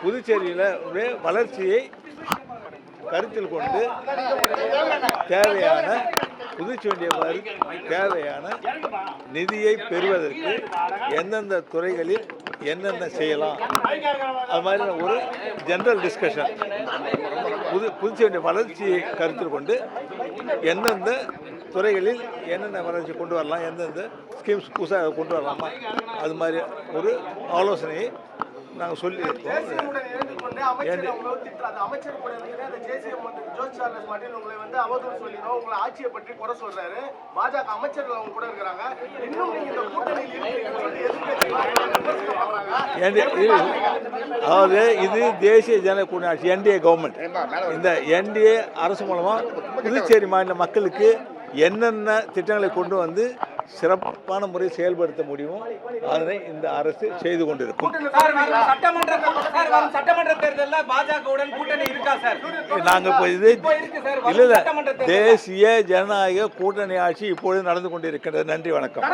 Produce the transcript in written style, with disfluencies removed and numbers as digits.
புதுச்சேரியில் வளர்ச்சியை கருத்தில் கொண்டு தேவையான தேவையான நிதியை பெறுவதற்கு எந்தெந்த துறைகளில் என்னென்ன செய்யலாம், அது மாதிரி ஒரு ஜெனரல் டிஸ்கஷன். புதுச்சேரி வளர்ச்சியை கருத்தில் கொண்டு எந்தெந்த துறைகளில் என்னென்ன வளர்ச்சி கொண்டு வரலாம், எந்தெந்த ஸ்கீம்ஸ் புதுசாக கொண்டு வரலாமா, அது மாதிரி ஒரு ஆலோசனையை நாங்கள் சொல்லியிருக்கோம். அதாவது இது தேசிய ஜன கூட்டணி ஆட்சி, என்டிஏ கவர்மெண்ட். இந்த என்டிஏ அரசு மூலமா புதுச்சேரி மாநில மக்களுக்கு என்னென்ன திட்டங்களை கொண்டு வந்து சிறப்பான முறை செயல்படுத்த முடியுமோ அதனை இந்த அரசு செய்து கொண்டிருக்கும். சட்டமன்ற தேர்தலில் பாஜகவுடன் கூட்டணி இருக்கா சார்? நாங்கள் இல்ல தேசிய ஜனநாயக கூட்டணி ஆட்சி இப்பொழுது நடந்து கொண்டிருக்கிறது. நன்றி, வணக்கம்.